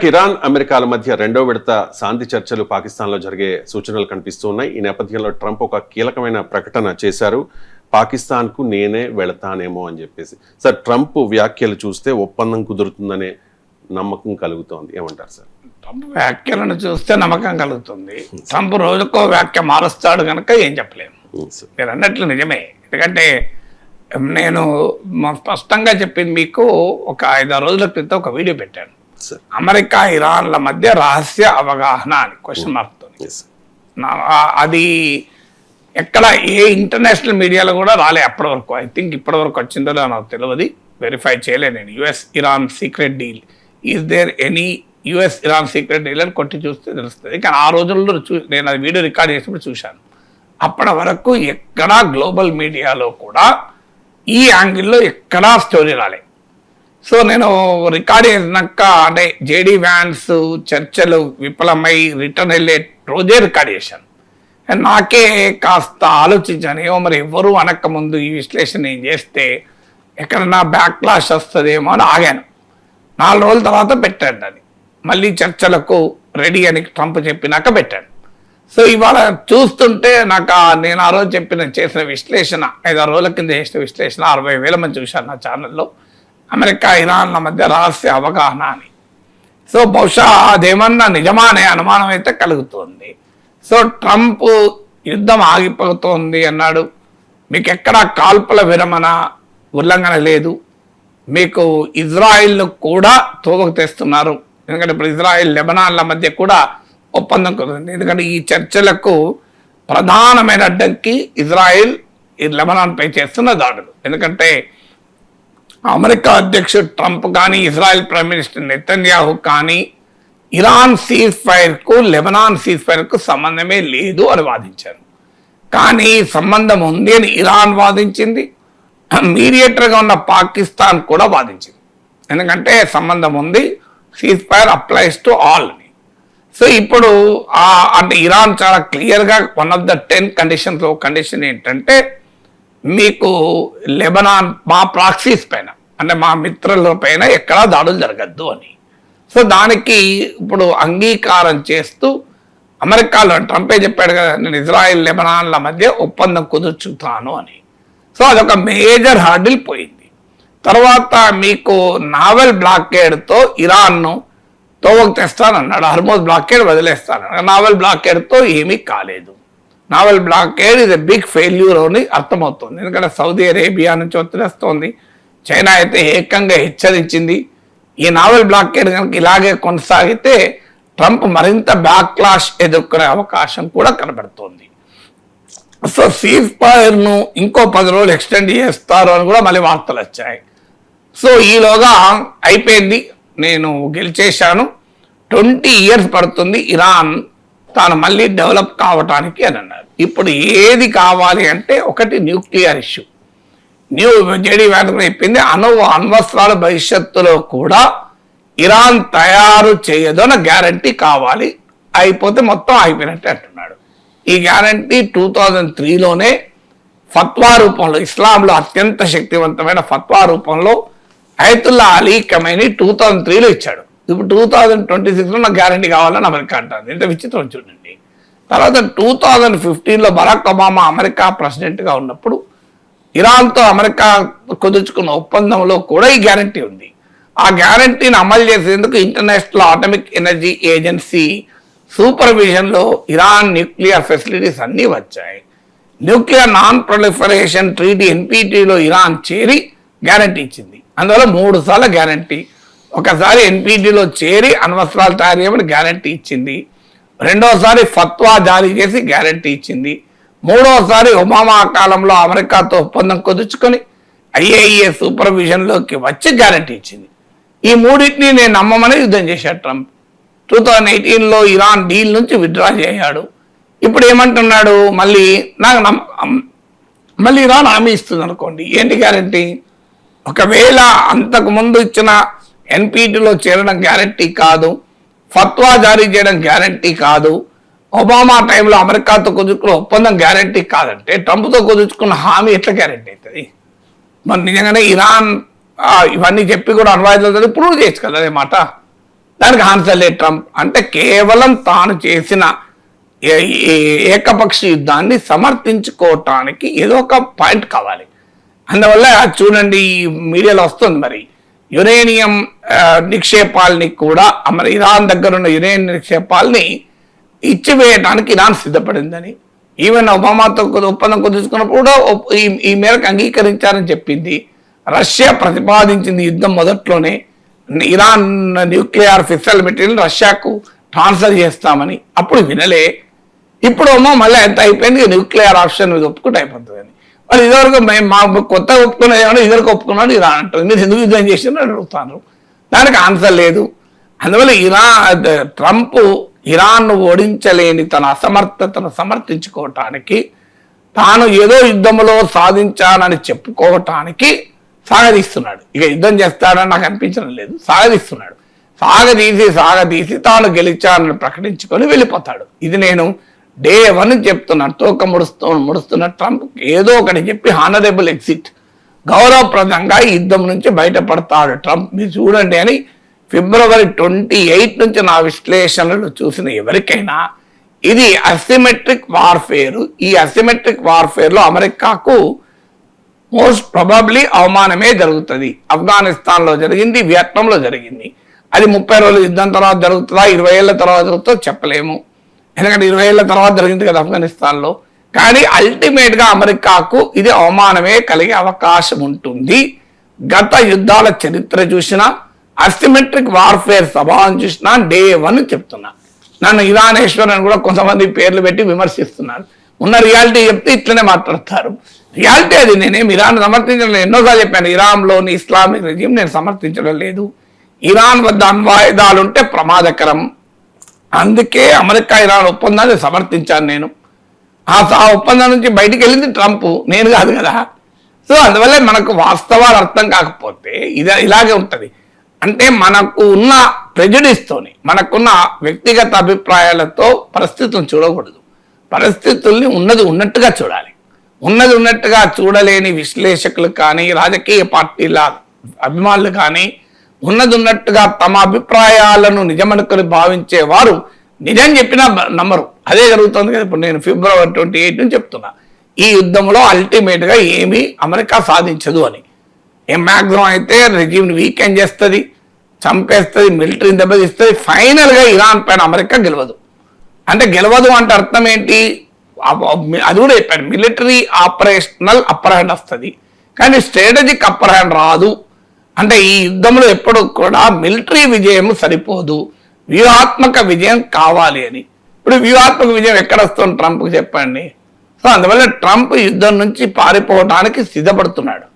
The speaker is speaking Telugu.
ఇరాన్ అమెరికాల మధ్య రెండో విడత శాంతి చర్చలు పాకిస్తాన్లో జరిగే సూచనలు కనిపిస్తూ ఉన్నాయి. ఈ నేపథ్యంలో ట్రంప్ ఒక కీలకమైన ప్రకటన చేశారు, పాకిస్తాన్కు నేనే వెళతానేమో అని చెప్పేసి. సార్, ట్రంప్ వ్యాఖ్యలు చూస్తే ఒప్పందం కుదురుతుందనే నమ్మకం కలుగుతోంది, ఏమంటారు సార్? ట్రంప్ వ్యాఖ్యలను చూస్తే నమ్మకం కలుగుతుంది. ట్రంప్ రోజుకో వ్యాఖ్య మారుస్తాడు కనుక ఏం చెప్పలేము. మీరు అన్నట్లు నిజమే. ఎందుకంటే నేను స్పష్టంగా చెప్పింది మీకు ఒక 5-6 రోజుల క్రితం ఒక వీడియో పెట్టాను. అమెరికా ఇరాన్ల మధ్య రహస్య అవగాహన అని క్వశ్చన్ మార్క్తో. అది ఎక్కడ ఏ ఇంటర్నేషనల్ మీడియాలో కూడా రాలే అప్పటి వరకు. ఐ థింక్ ఇప్పటి వరకు వచ్చిందో నాకు తెలియదు, వెరిఫై చేయలే నేను. US Iran secret deal, is there any US Iran secret deal అని కొట్టి చూస్తే తెలుస్తుంది. కానీ ఆ రోజుల్లో నేను అది వీడియో రికార్డ్ చేసినప్పుడు చూశాను. అప్పటి వరకు ఎక్కడా గ్లోబల్ మీడియాలో కూడా ఈ యాంగిల్లో ఎక్కడా స్టోరీ రాలే. సో నేను రికార్డ్ చేసినాక అంటే జేడీ వ్యాన్స్ చర్చలు విఫలమై రిటర్న్ వెళ్ళే రోజే రికార్డ్ చేశాను. నాకే కాస్త ఆలోచించాను, ఏమో మరి ఎవరు అనక ముందు ఈ విశ్లేషణ నేను చేస్తే ఎక్కడన్నా బ్యాక్ క్లాష్ వస్తుందేమో అని ఆగాను. 4 రోజుల తర్వాత పెట్టాను అది, మళ్ళీ చర్చలకు రెడీ అని ట్రంప్ చెప్పినాక పెట్టాను. సో ఇవాళ చూస్తుంటే నాకు నేను ఆ రోజు చేసిన విశ్లేషణ, 5-6 రోజుల కింద చేసిన విశ్లేషణ 60,000 మంది చూశాను నా ఛానల్లో. అమెరికా ఇరాన్ల మధ్య రహస్య అవగాహన అని. సో బహుశా అదేమన్నా నిజమా అనే అనుమానం అయితే కలుగుతుంది. సో ట్రంప్ యుద్ధం ఆగిపోతుంది అన్నాడు, మీకు ఎక్కడా కాల్పుల విరమణ ఉల్లంఘన లేదు, మీకు ఇజ్రాయిల్ కూడా తోవకు తెస్తున్నారు. ఎందుకంటే ఇప్పుడు ఇజ్రాయిల్ లెబనాన్ల మధ్య కూడా ఒప్పందం కుదిరింది. ఎందుకంటే ఈ చర్చలకు ప్రధానమైన అడ్డంకి ఇజ్రాయిల్ లెబనాన్పై చేస్తున్న దాడులు. ఎందుకంటే అమెరికా అధ్యక్షుడు ట్రంప్ కానీ ఇజ్రాయెల్ ప్రైమ్ మినిస్టర్ నెతన్యాహు కానీ ఇరాన్ సీజ్ ఫైర్కు లెబనాన్ సీజ్ ఫైర్కు సంబంధమే లేదు అని వాదించారు. కానీ సంబంధం ఉంది అని ఇరాన్ వాదించింది, మీడియేటర్గా ఉన్న పాకిస్తాన్ కూడా వాదించింది. ఎందుకంటే సంబంధం ఉంది, cease fire applies to all అని. సో ఇప్పుడు అంటే ఇరాన్ చాలా క్లియర్గా వన్ ఆఫ్ ద 10 కండిషన్స్లో కండిషన్ ఏంటంటే, మీకు లెబనాన్ మా ప్రాక్సీస్ పైన అంటే మా మిత్రుల పైన ఎక్కడా దాడులు జరగద్దు అని. సో దానికి ఇప్పుడు అంగీకారం చేస్తూ అమెరికాలో ట్రంపే చెప్పాడు కదా, నేను ఇజ్రాయిల్ లెబనాన్ల మధ్య ఒప్పందం కుదుర్చుతాను అని. సో అదొక మేజర్ హర్డిల్ పోయింది. తర్వాత మీకు నావెల్ బ్లాకేడ్తో ఇరాన్ను తోవకు తెస్తానన్నాడు, హర్మోజ్ బ్లాకేడ్ వదిలేస్తానన్నాడు. నావెల్ బ్లాకేడ్తో ఏమీ కాలేదు. నావెల్ బ్లాకేడ్ ఇది బిగ్ ఫెయిల్యూర్ అని అర్థమవుతుంది. ఎందుకంటే సౌదీ అరేబియా నుంచి ఒత్తిడి వస్తుంది, చైనా అయితే ఏకంగా హెచ్చరించింది. ఈ నావెల్ బ్లాకేడ్ కనుక ఇలాగే కొనసాగితే ట్రంప్ మరింత బ్యాక్ క్లాష్ ఎదుర్కొనే అవకాశం కూడా కనబడుతోంది. సో సీజ్ ఫైర్ను ఇంకో 10 రోజులు ఎక్స్టెండ్ చేస్తారు అని కూడా మళ్ళీ వార్తలు వచ్చాయి. సో ఈలోగా అయిపోయింది, నేను గెలిచేశాను, 20 years పడుతుంది ఇరాన్ తాను మళ్ళీ డెవలప్ కావటానికి అని అన్నారు. ఇప్పుడు ఏది కావాలి అంటే ఒకటి న్యూక్లియర్ ఇష్యూ. జేడీ వ్యాన్ చెప్పింది, అణ్వస్త్రాల భవిష్యత్తులో కూడా ఇరాన్ తయారు చేయదు అన్న గ్యారంటీ కావాలి, అయిపోతే మొత్తం అయిపోయినట్టే అంటున్నాడు. ఈ గ్యారంటీ 2003లోనే ఫత్వా రూపంలో, ఇస్లాంలో అత్యంత శక్తివంతమైన ఫత్వా రూపంలో అయతుల్లా అలీ ఖమైనీ 2003లో ఇచ్చాడు. ఇప్పుడు 2026లో నాకు గ్యారంటీ కావాలని అమెరికా అంటారు. ఇంత విచిత్రం చూడండి. తర్వాత 2015లో బరాక్ ఒబామా అమెరికా ప్రెసిడెంట్గా ఉన్నప్పుడు ఇరాన్తో అమెరికా కుదుర్చుకున్న ఒప్పందంలో కూడా ఈ గ్యారంటీ ఉంది. ఆ గ్యారంటీని అమలు చేసేందుకు ఇంటర్నేషనల్ అటామిక్ ఎనర్జీ ఏజెన్సీ సూపర్విజన్లో ఇరాన్ న్యూక్లియర్ ఫెసిలిటీస్ అన్నీ వచ్చాయి. న్యూక్లియర్ నాన్ ప్రొలిఫరేషన్ ట్రీటీ ఎన్పిటిలో ఇరాన్ చేరి గ్యారంటీ ఇచ్చింది. అందువల్ల 3 సార్లు గ్యారంటీ. ఒకసారి ఎన్పిటిలో చేరి అణ్వస్త్రాలు తయారు చేయమని గ్యారంటీ ఇచ్చింది, రెండోసారి ఫత్వా జారీ చేసి గ్యారంటీ ఇచ్చింది, మూడోసారి ఒబామా కాలంలో అమెరికాతో ఒప్పందం కుదుర్చుకొని ఐఏఈఏ సూపర్విజన్లోకి వచ్చి గ్యారంటీ ఇచ్చింది. ఈ మూడింటిని నేను నమ్మమని యుద్ధం చేశాడు ట్రంప్. 2018లో ఇరాన్ డీల్ నుంచి విత్డ్రా చేశాడు. ఇప్పుడు ఏమంటున్నాడు, మళ్ళీ ఇరాన్ హామీ ఇస్తుంది అనుకోండి. ఏంటి గ్యారంటీ? ఒకవేళ అంతకుముందు ఇచ్చిన ఎన్పిటిలో చేరడం గ్యారంటీ కాదు, ఫత్వా జారీ చేయడం గ్యారంటీ కాదు, ఒబామా టైంలో అమెరికాతో కుదుర్చుకున్న ఒప్పందం గ్యారంటీ కాదంటే ట్రంప్తో కుదుర్చుకున్న హామీ ఎట్లా గ్యారంటీ అవుతుంది? మరి నిజంగానే ఇరాన్ ఇవన్నీ చెప్పి కూడా అణ్వాయుధాలు ప్రూవ్ చేయొచ్చు కదా అదే మాట. దానికి ఆన్సర్ లేదు ట్రంప్. అంటే కేవలం తాను చేసిన ఏకపక్ష యుద్ధాన్ని సమర్థించుకోవటానికి ఏదో ఒక పాయింట్ కావాలి. అందువల్ల చూడండి ఈ మీడియాలో వస్తుంది మరి యురేనియం నిక్షేపాలని కూడా ఇరాన్ దగ్గర ఉన్న యురేనియం నిక్షేపాలని ఇచ్చివేయడానికి ఇరాన్ సిద్ధపడిందని, ఈవెన్ ఒబామాతో ఒప్పందం కుదుర్చుకున్నప్పుడు కూడా ఈ మేరకు అంగీకరించారని చెప్పింది. రష్యా ప్రతిపాదించింది యుద్ధం మొదట్లోనే ఇరాన్ న్యూక్లియర్ ఫిస్సల్ మెటీరియల్ రష్యాకు ట్రాన్స్ఫర్ చేస్తామని, అప్పుడు వినలే. ఇప్పుడు మళ్ళీ ఎంత అయిపోయింది, న్యూక్లియర్ ఆప్షన్ మీద ఒప్పుకుంటే అయిపోతుందని. వాళ్ళు ఇదివరకు మా కొత్త ఒప్పుకునేది ఏమన్నా ఇదివరకు ఒప్పుకున్నాడు ఇరాన్ అంటుంది. మీరు ఎందుకు యుద్ధం చేసినా అడుగుతాను, దానికి ఆన్సర్ లేదు. అందువల్ల ట్రంప్ ఇరాన్ను ఓడించలేని తన అసమర్థతను సమర్థించుకోవటానికి, తాను ఏదో యుద్ధంలో సాధించానని చెప్పుకోవటానికి సాగదీస్తున్నాడు. ఇక యుద్ధం చేస్తాడని నాకు అనిపించడం లేదు, సాగదీస్తున్నాడు. సాగదీసి తాను గెలిచానని ప్రకటించుకొని వెళ్ళిపోతాడు. ఇది నేను డే 1 చెప్తున్నాను. తోక ముడుస్తున్న ట్రంప్ ఏదో ఒకటి చెప్పి హానరబుల్ ఎగ్జిట్, గౌరవప్రదంగా ఈ యుద్ధం నుంచి బయటపడతాడు ట్రంప్. మీరు చూడండి అని February 28 నుంచి నా విశ్లేషణలు చూసిన ఎవరికైనా ఇది అసిమెట్రిక్ వార్ఫేర్. ఈ అసిమెట్రిక్ వార్ఫేర్లో అమెరికాకు మోస్ట్ ప్రాబబ్లీ అవమానమే జరుగుతుంది. ఆఫ్ఘనిస్తాన్లో జరిగింది, వియత్నాంలో జరిగింది. అది 30 రోజుల యుద్ధం తర్వాత జరుగుతుందా, 20 ఏళ్ల తర్వాత జరుగుతుందో చెప్పలేము. ఎందుకంటే 20 ఏళ్ల తర్వాత జరిగింది కదా ఆఫ్ఘనిస్తాన్లో. కానీ అల్టిమేట్గా అమెరికాకు ఇది అవమానమే కలిగే అవకాశం ఉంటుంది. గత యుద్ధాల చరిత్ర చూసినా, అసిమెట్రిక్ వార్ఫేర్ సభాను చూసినా డే 1 చెప్తున్నా. నన్ను ఇరానేశ్వర్ అని కూడా కొంతమంది పేర్లు పెట్టి విమర్శిస్తున్నారు. ఉన్న రియాలిటీ చెప్తే ఇట్లనే మాట్లాడతారు. రియాలిటీ అది. నేనేం ఇరాన్ సమర్థించడం లేదు, ఎన్నోసార్లు చెప్పాను. ఇరాన్లోని ఇస్లామిక్ రెజ్యూమ్ నేను సమర్థించడం లేదు. ఇరాన్ వద్ద అణ్వాయుధాలు ఉంటే ప్రమాదకరం. అందుకే అమెరికా ఇరాన్ ఒప్పందాన్ని సమర్థించాను నేను. ఆ ఒప్పందం నుంచి బయటికి వెళ్ళింది ట్రంప్, నేను కాదు కదా. సో అందువల్ల మనకు వాస్తవాలు అర్థం కాకపోతే ఇలాగే ఉంటుంది. అంటే మనకు ఉన్న ప్రెజుడిస్తోని, మనకున్న వ్యక్తిగత అభిప్రాయాలతో పరిస్థితులను చూడకూడదు. పరిస్థితుల్ని ఉన్నది ఉన్నట్టుగా చూడాలి. ఉన్నది ఉన్నట్టుగా చూడలేని విశ్లేషకులు కానీ, రాజకీయ పార్టీల అభిమానులు కానీ, ఉన్నది ఉన్నట్టుగా తమ అభిప్రాయాలను నిజమనుకొని భావించేవారు నిజం చెప్పినా నమ్మరు. అదే జరుగుతుంది కదా. ఇప్పుడు నేను February 28 నుంచి చెప్తున్నా, ఈ యుద్ధంలో అల్టిమేట్గా ఏమీ అమెరికా సాధించదు అని. మ్యాక్సిమం అయితే రెజ్యూమ్ని వీకెండ్ చేస్తుంది, చంపేస్తుంది, మిలిటరీని దెబ్బతీస్తుంది. ఫైనల్గా ఇరాన్ పైన అమెరికా గెలవదు. అంటే గెలవదు అంటే అర్థం ఏంటి, అది కూడా చెప్పాను. మిలిటరీ ఆపరేషనల్ అప్పర్ హ్యాండ్ వస్తుంది, కానీ స్ట్రాటజిక్ అప్పర్ హ్యాండ్ రాదు. అంటే ఈ యుద్ధంలో ఎప్పుడు కూడా మిలిటరీ విజయం సరిపోదు, వ్యూహాత్మక విజయం కావాలి అని. ఇప్పుడు వ్యూహాత్మక విజయం ఎక్కడ వస్తుంది ట్రంప్కి చెప్పండి. సో అందువల్ల ట్రంప్ యుద్ధం నుంచి పారిపోవడానికి సిద్ధపడుతున్నాడు.